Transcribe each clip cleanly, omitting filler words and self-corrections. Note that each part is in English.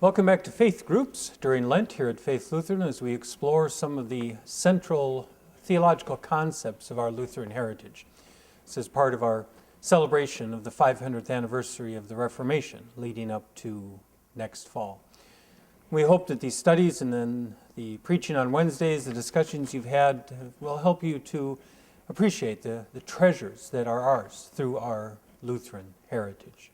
Welcome back to Faith Groups during Lent here at Faith Lutheran as we explore some of the central theological concepts of our Lutheran heritage. This is part of our celebration of the 500th anniversary of the Reformation leading up to next fall. We hope that these studies and then the preaching on Wednesdays, the discussions you've had will help you to appreciate the treasures that are ours through our Lutheran heritage.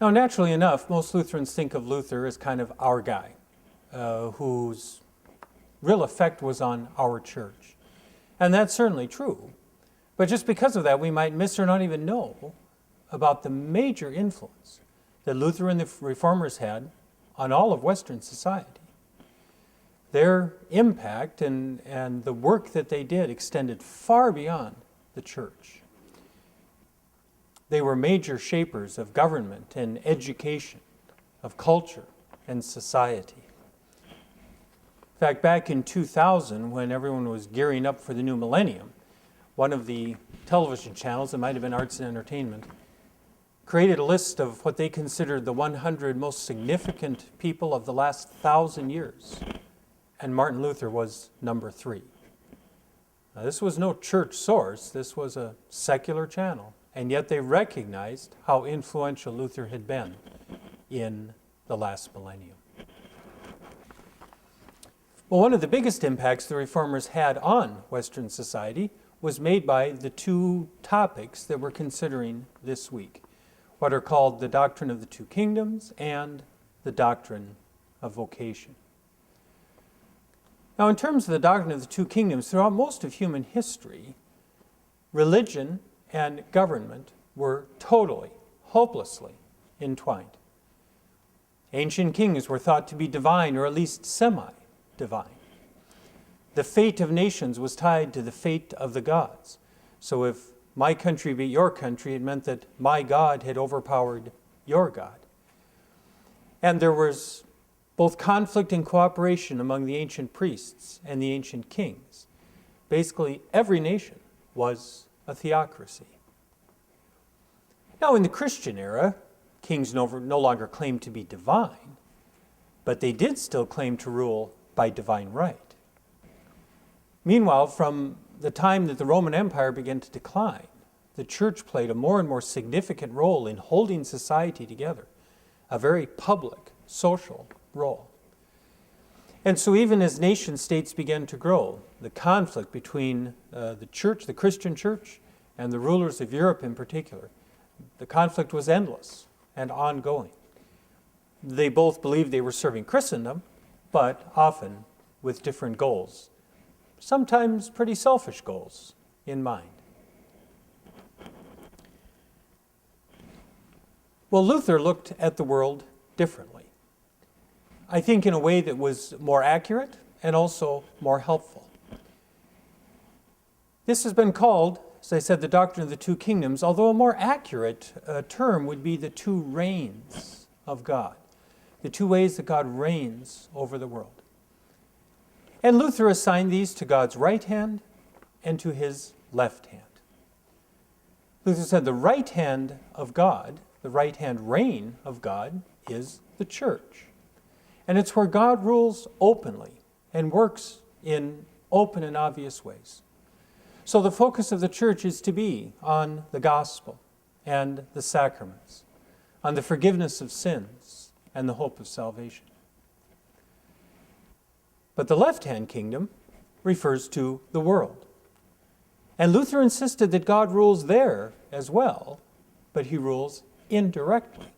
Now, naturally enough, most Lutherans think of Luther as kind of our guy, whose real effect was on our church. And that's certainly true. But just because of that, we might miss or not even know about the major influence that Luther and the Reformers had on all of Western society. Their impact and the work that they did extended far beyond the church. They were major shapers of government and education, of culture and society. In fact, back in 2000, when everyone was gearing up for the new millennium, one of the television channels, it might have been Arts and Entertainment, created a list of what they considered the 100 most significant people of the last 1,000 years. And Martin Luther was number 3. Now, this was no church source. This was a secular channel. And yet they recognized how influential Luther had been in the last millennium. Well, one of the biggest impacts the Reformers had on Western society was made by the two topics that we're considering this week, what are called the doctrine of the two kingdoms and the doctrine of vocation. Now, in terms of the doctrine of the two kingdoms, throughout most of human history, religion and government were totally, hopelessly entwined. Ancient kings were thought to be divine, or at least semi-divine. The fate of nations was tied to the fate of the gods. So if my country beat your country, it meant that my God had overpowered your God. And there was both conflict and cooperation among the ancient priests and the ancient kings. Basically, every nation was a theocracy. Now, in the Christian era, kings no longer claimed to be divine, but they did still claim to rule by divine right. Meanwhile, from the time that the Roman Empire began to decline, the church played a more and more significant role in holding society together, a very public, social role. And so even as nation states began to grow, the conflict between the church, the Christian church, and the rulers of Europe in particular, the conflict was endless and ongoing. They both believed they were serving Christendom, but often with different goals, sometimes pretty selfish goals in mind. Well, Luther looked at the world differently. I think in a way that was more accurate and also more helpful. This has been called, as I said, the doctrine of the two kingdoms, although a more accurate term would be the two reigns of God, the two ways that God reigns over the world. And Luther assigned these to God's right hand and to his left hand. Luther said the right hand of God, the right hand reign of God, is the church. And it's where God rules openly and works in open and obvious ways. So the focus of the church is to be on the gospel and the sacraments, on the forgiveness of sins and the hope of salvation. But the left-hand kingdom refers to the world. And Luther insisted that God rules there as well, but he rules indirectly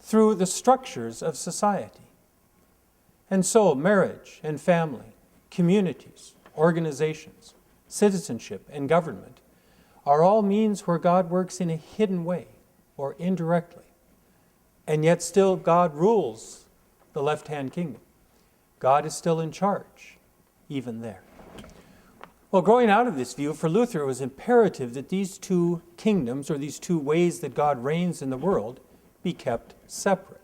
through the structures of society. And so marriage and family, communities, organizations, citizenship, and government are all means where God works in a hidden way or indirectly. And yet still God rules the left-hand kingdom. God is still in charge, even there. Well, growing out of this view, for Luther, it was imperative that these two kingdoms, or these two ways that God reigns in the world, be kept separate.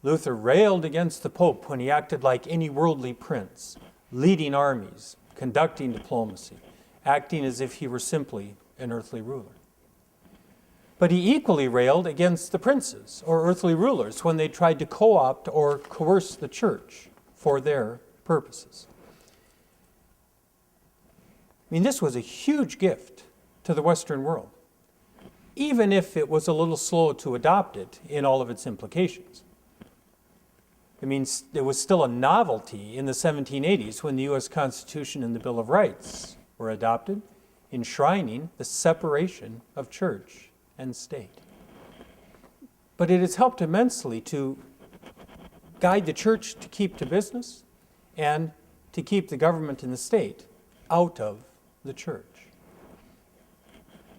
Luther railed against the Pope when he acted like any worldly prince, leading armies, conducting diplomacy, acting as if he were simply an earthly ruler. But he equally railed against the princes or earthly rulers when they tried to co-opt or coerce the church for their purposes. I mean, this was a huge gift to the Western world, even if it was a little slow to adopt it in all of its implications. I mean, it was still a novelty in the 1780s when the U.S. Constitution and the Bill of Rights were adopted, enshrining the separation of church and state. But it has helped immensely to guide the church to keep to business and to keep the government and the state out of the church.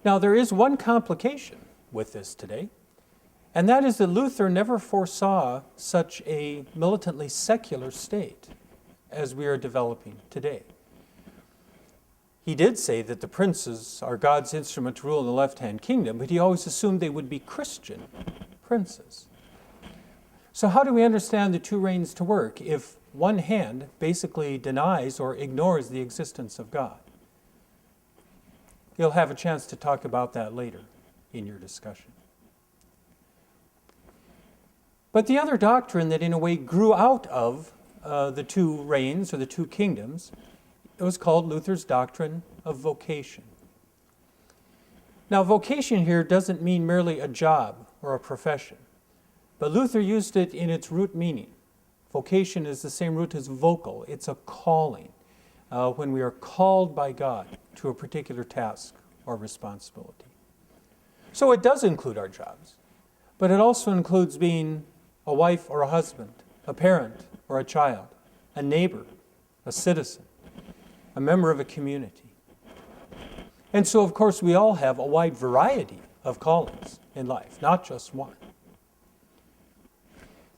Now, there is one complication with this today, and that is that Luther never foresaw such a militantly secular state as we are developing today. He did say that the princes are God's instrument to rule in the left-hand kingdom, but he always assumed they would be Christian princes. So how do we understand the two reigns to work if one hand basically denies or ignores the existence of God? You'll have a chance to talk about that later in your discussion. But the other doctrine that in a way grew out of the two reigns or the two kingdoms, it was called Luther's doctrine of vocation. Now, vocation here doesn't mean merely a job or a profession, but Luther used it in its root meaning. Vocation is the same root as vocal. It's a calling, when we are called by God to a particular task or responsibility. So it does include our jobs, but it also includes being a wife or a husband, a parent or a child, a neighbor, a citizen, a member of a community. And so, of course, we all have a wide variety of callings in life, not just one.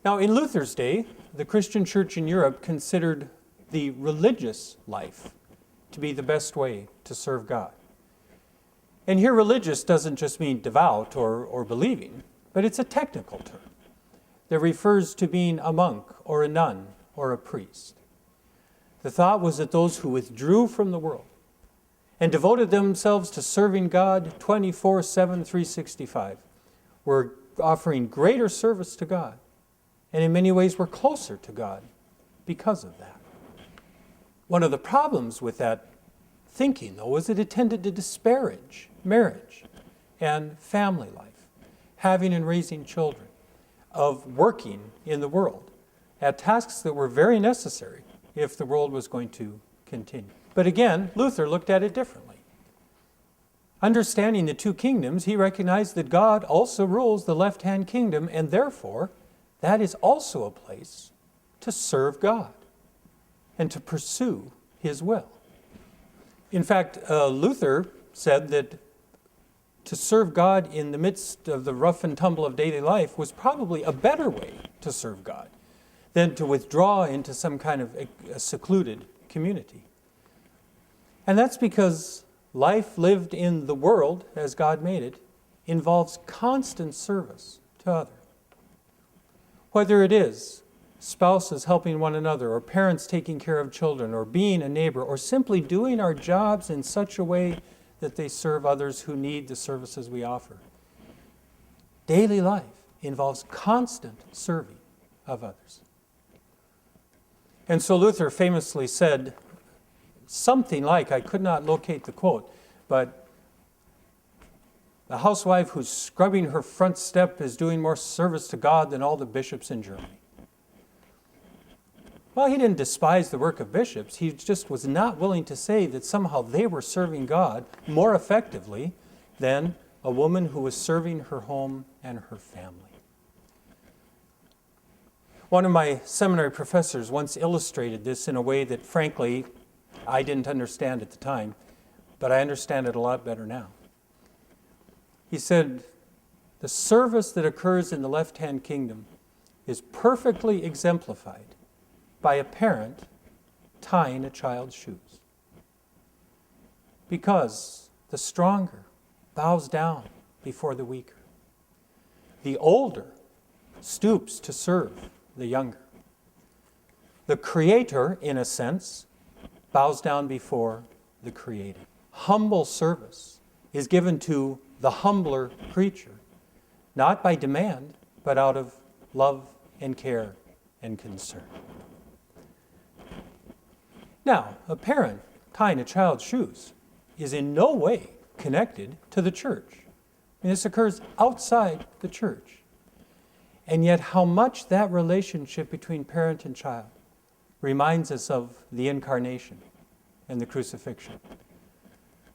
Now, in Luther's day, the Christian church in Europe considered the religious life to be the best way to serve God. And here, religious doesn't just mean devout or believing, but it's a technical term that refers to being a monk or a nun or a priest. The thought was that those who withdrew from the world and devoted themselves to serving God 24/7, 365 were offering greater service to God, and in many ways were closer to God because of that. One of the problems with that thinking, though, was that it tended to disparage marriage and family life, having and raising children, of working in the world at tasks that were very necessary if the world was going to continue. But again, Luther looked at it differently. Understanding the two kingdoms, he recognized that God also rules the left-hand kingdom, and therefore, that is also a place to serve God and to pursue his will. In fact, Luther said that to serve God in the midst of the rough and tumble of daily life was probably a better way to serve God than to withdraw into some kind of a secluded community. And that's because life lived in the world, as God made it, involves constant service to others. Whether it is spouses helping one another, or parents taking care of children, or being a neighbor, or simply doing our jobs in such a way that they serve others who need the services we offer. Daily life involves constant serving of others. And so Luther famously said something like, I could not locate the quote, but the housewife who's scrubbing her front step is doing more service to God than all the bishops in Germany. Well, he didn't despise the work of bishops. He just was not willing to say that somehow they were serving God more effectively than a woman who was serving her home and her family. One of my seminary professors once illustrated this in a way that, frankly, I didn't understand at the time, but I understand it a lot better now. He said, the service that occurs in the left-hand kingdom is perfectly exemplified by a parent tying a child's shoes. Because the stronger bows down before the weaker. The older stoops to serve the younger. The creator, in a sense, bows down before the created. Humble service is given to the humbler creature, not by demand, but out of love and care and concern. Now, a parent tying a child's shoes is in no way connected to the church. I mean, this occurs outside the church. And yet how much that relationship between parent and child reminds us of the incarnation and the crucifixion,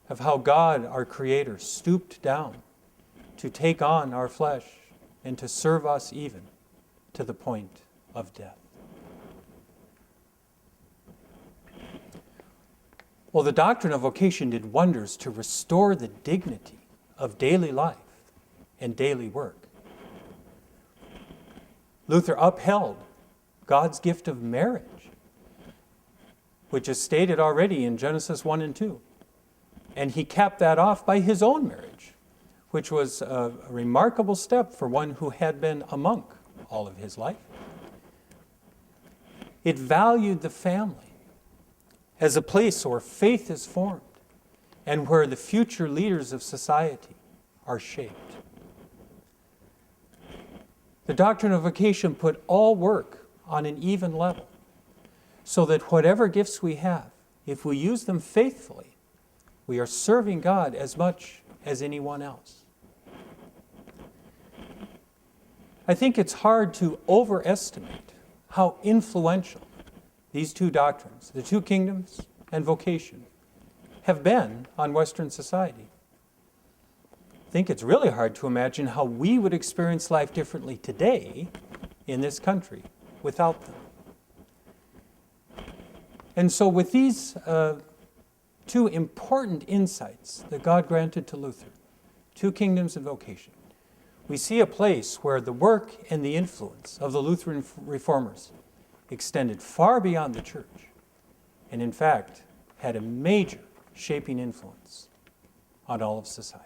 of how God, our Creator, stooped down to take on our flesh and to serve us even to the point of death. Well, the doctrine of vocation did wonders to restore the dignity of daily life and daily work. Luther upheld God's gift of marriage, which is stated already in Genesis 1 and 2. And he capped that off by his own marriage, which was a remarkable step for one who had been a monk all of his life. It valued the family as a place where faith is formed and where the future leaders of society are shaped. The doctrine of vocation put all work on an even level, so that whatever gifts we have, if we use them faithfully, we are serving God as much as anyone else. I think it's hard to overestimate how influential these two doctrines, the two kingdoms and vocation, have been on Western society. I think it's really hard to imagine how we would experience life differently today in this country without them. And so with these two important insights that God granted to Luther, two kingdoms and vocation, we see a place where the work and the influence of the Lutheran reformers extended far beyond the church, and in fact had a major shaping influence on all of society.